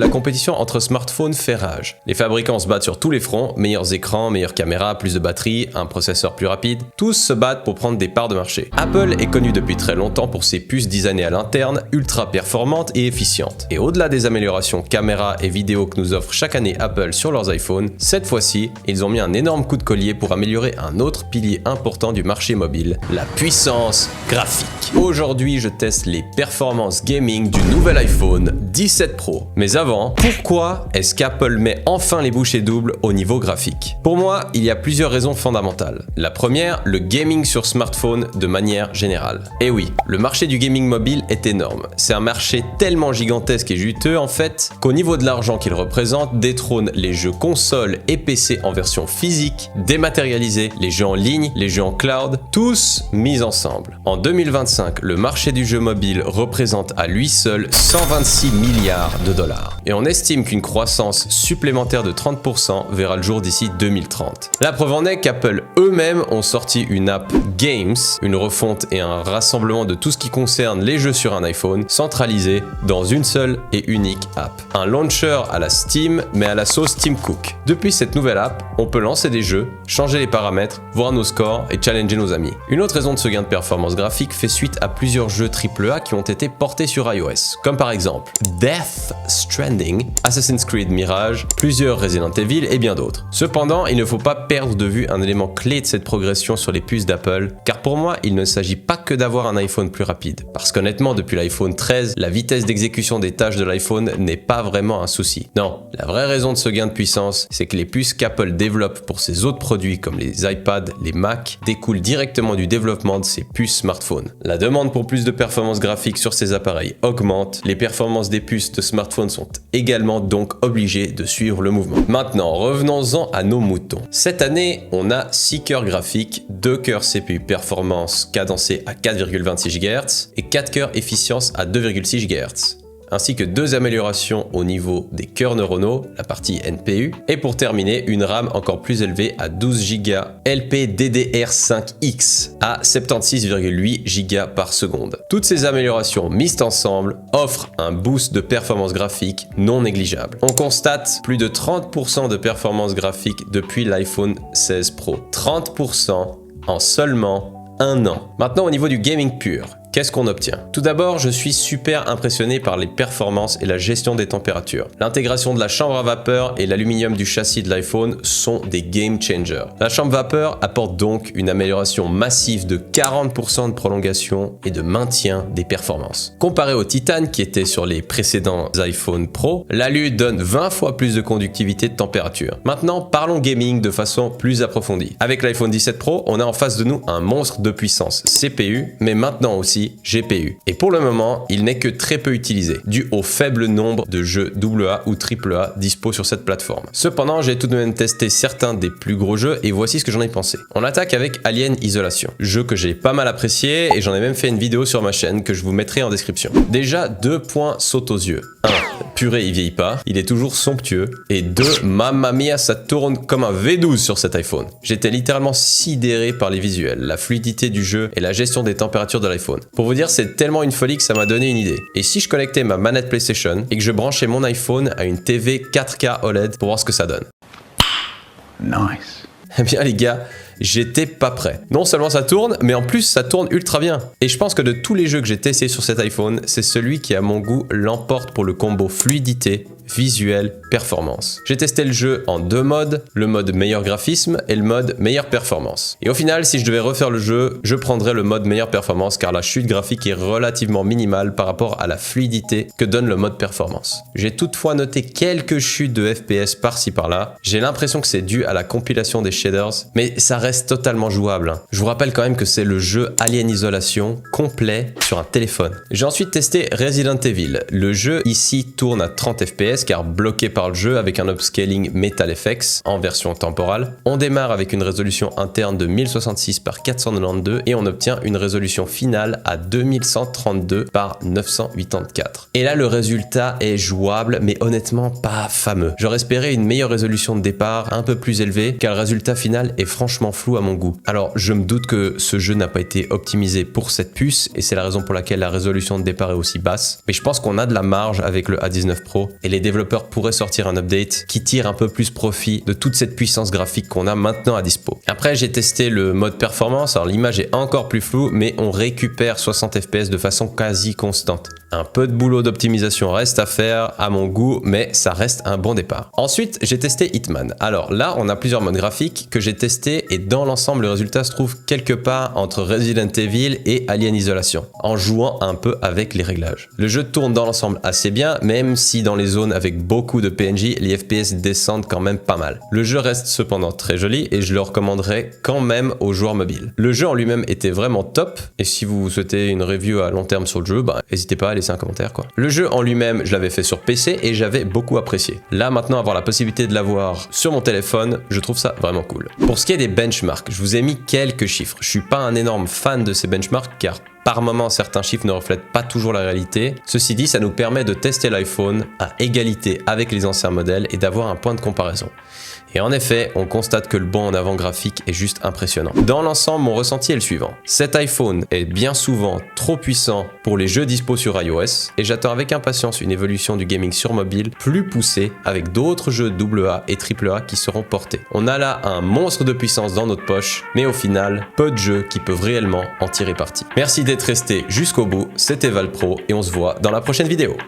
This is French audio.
La compétition entre smartphones fait rage. Les fabricants se battent sur tous les fronts, meilleurs écrans, meilleures caméras, plus de batterie, un processeur plus rapide. Tous se battent pour prendre des parts de marché. Apple est connu depuis très longtemps pour ses puces designées à l'interne, ultra performantes et efficientes. Et au-delà des améliorations caméra et vidéo que nous offre chaque année Apple sur leurs iPhones, cette fois-ci, ils ont mis un énorme coup de collier pour améliorer un autre pilier important du marché mobile, la puissance graphique. Aujourd'hui, je teste les performances gaming du nouvel iPhone 17 Pro. Mais avant, pourquoi est-ce qu'Apple met enfin les bouchées doubles au niveau graphique? Pour moi, il y a plusieurs raisons fondamentales. La première, le gaming sur smartphone de manière générale. Et oui, le marché du gaming mobile est énorme. C'est un marché tellement gigantesque et juteux en fait, qu'au niveau de l'argent qu'il représente, détrône les jeux consoles et PC en version physique, dématérialisés, les jeux en ligne, les jeux en cloud, tous mis ensemble. En 2025, le marché du jeu mobile représente à lui seul 126 milliards de dollars. Et on estime qu'une croissance supplémentaire de 30% verra le jour d'ici 2030. La preuve en est qu'Apple eux-mêmes ont sorti une app Games, une refonte et un rassemblement de tout ce qui concerne les jeux sur un iPhone, centralisé dans une seule et unique app. Un launcher à la Steam, mais à la sauce Tim Cook. Depuis cette nouvelle app, on peut lancer des jeux, changer les paramètres, voir nos scores et challenger nos amis. Une autre raison de ce gain de performance graphique fait suite à plusieurs jeux AAA qui ont été portés sur iOS, comme par exemple Death Stranding, Assassin's Creed Mirage, plusieurs Resident Evil et bien d'autres. Cependant, il ne faut pas perdre de vue un élément clé de cette progression sur les puces d'Apple, car pour moi, il ne s'agit pas que d'avoir un iPhone plus rapide. Parce qu'honnêtement, depuis l'iPhone 13, la vitesse d'exécution des tâches de l'iPhone n'est pas vraiment un souci. Non, la vraie raison de ce gain de puissance, c'est que les puces qu'Apple développe pour ses autres produits comme les iPads, les Mac, découlent directement du développement de ces puces smartphones. La demande pour plus de performance graphique sur ces appareils augmente, les performances des puces de smartphones sont également donc obligées de suivre le mouvement. Maintenant, revenons-en à nos moutons. Cette année, on a 6 cœurs graphiques, 2 cœurs CPU performance cadencés à 4,26 GHz et 4 cœurs efficience à 2,6 GHz. Ainsi que 2 améliorations au niveau des cœurs neuronaux, la partie NPU, et pour terminer, une RAM encore plus élevée à 12 Go LPDDR5X à 76,8 Go par seconde. Toutes ces améliorations mises ensemble offrent un boost de performance graphique non négligeable. On constate plus de 30% de performance graphique depuis l'iPhone 16 Pro. 30% en seulement un an. Maintenant au niveau du gaming pur. Qu'est-ce qu'on obtient? Tout d'abord, je suis super impressionné par les performances et la gestion des températures. L'intégration de la chambre à vapeur et l'aluminium du châssis de l'iPhone sont des game changers. La chambre vapeur apporte donc une amélioration massive de 40% de prolongation et de maintien des performances. Comparé au titane qui était sur les précédents iPhone Pro, l'alu donne 20 fois plus de conductivité de température. Maintenant, parlons gaming de façon plus approfondie. Avec l'iPhone 17 Pro, on a en face de nous un monstre de puissance CPU, mais maintenant aussi GPU. Et pour le moment, il n'est que très peu utilisé, dû au faible nombre de jeux AA ou AAA dispo sur cette plateforme. Cependant, j'ai tout de même testé certains des plus gros jeux et voici ce que j'en ai pensé. On attaque avec Alien Isolation, jeu que j'ai pas mal apprécié et j'en ai même fait une vidéo sur ma chaîne que je vous mettrai en description. Déjà, 2 points sautent aux yeux. 1. Purée, il vieillit pas, il est toujours somptueux. Et 2. Mamma mia, ça tourne comme un V12 sur cet iPhone. J'étais littéralement sidéré par les visuels, la fluidité du jeu et la gestion des températures de l'iPhone. Pour vous dire, c'est tellement une folie que ça m'a donné une idée. Et si je connectais ma manette PlayStation et que je branchais mon iPhone à une TV 4K OLED pour voir ce que ça donne? Nice. Eh bien les gars, j'étais pas prêt. Non seulement ça tourne, mais en plus ça tourne ultra bien. Et je pense que de tous les jeux que j'ai testés sur cet iPhone, c'est celui qui à mon goût l'emporte pour le combo fluidité, visuel, performance. J'ai testé le jeu en 2 modes, le mode meilleur graphisme et le mode meilleure performance. Et au final, si je devais refaire le jeu, je prendrais le mode meilleure performance car la chute graphique est relativement minimale par rapport à la fluidité que donne le mode performance. J'ai toutefois noté quelques chutes de FPS par-ci par-là. J'ai l'impression que c'est dû à la compilation des shaders, mais ça reste totalement jouable. Je vous rappelle quand même que c'est le jeu Alien Isolation complet sur un téléphone. J'ai ensuite testé Resident Evil. Le jeu ici tourne à 30 FPS car bloqué par le jeu avec un upscaling Metal FX en version temporale. On démarre avec une résolution interne de 1066 par 492 et on obtient une résolution finale à 2132 par 984. Et là le résultat est jouable mais honnêtement pas fameux. J'aurais espéré une meilleure résolution de départ, un peu plus élevée, car le résultat final est franchement flou à mon goût. Alors je me doute que ce jeu n'a pas été optimisé pour cette puce et c'est la raison pour laquelle la résolution de départ est aussi basse, mais je pense qu'on a de la marge avec le A19 Pro et les développeurs pourraient sortir un update qui tire un peu plus profit de toute cette puissance graphique qu'on a maintenant à dispo. Après, j'ai testé le mode performance, alors l'image est encore plus floue, mais on récupère 60 fps de façon quasi constante. Un peu de boulot d'optimisation reste à faire à mon goût, mais ça reste un bon départ. Ensuite, j'ai testé Hitman. Alors là, on a plusieurs modes graphiques que j'ai testés et dans l'ensemble, le résultat se trouve quelque part entre Resident Evil et Alien Isolation, en jouant un peu avec les réglages. Le jeu tourne dans l'ensemble assez bien, même si dans les zones avec beaucoup de PNJ, les FPS descendent quand même pas mal. Le jeu reste cependant très joli et je le recommanderais quand même aux joueurs mobiles. Le jeu en lui-même était vraiment top et si vous souhaitez une review à long terme sur le jeu, n'hésitez pas à laisser un commentaire quoi. Le jeu en lui-même, je l'avais fait sur PC et j'avais beaucoup apprécié. Là maintenant, avoir la possibilité de l'avoir sur mon téléphone, je trouve ça vraiment cool. Pour ce qui est des benchmarks, je vous ai mis quelques chiffres. Je suis pas un énorme fan de ces benchmarks car par moment, certains chiffres ne reflètent pas toujours la réalité. Ceci dit, ça nous permet de tester l'iPhone à égalité avec les anciens modèles et d'avoir un point de comparaison. Et en effet, on constate que le bond en avant graphique est juste impressionnant. Dans l'ensemble, mon ressenti est le suivant. Cet iPhone est bien souvent trop puissant pour les jeux dispo sur iOS et j'attends avec impatience une évolution du gaming sur mobile plus poussée avec d'autres jeux AA et AAA qui seront portés. On a là un monstre de puissance dans notre poche, mais au final, peu de jeux qui peuvent réellement en tirer parti. Merci d'être resté jusqu'au bout, c'était Valpro et on se voit dans la prochaine vidéo.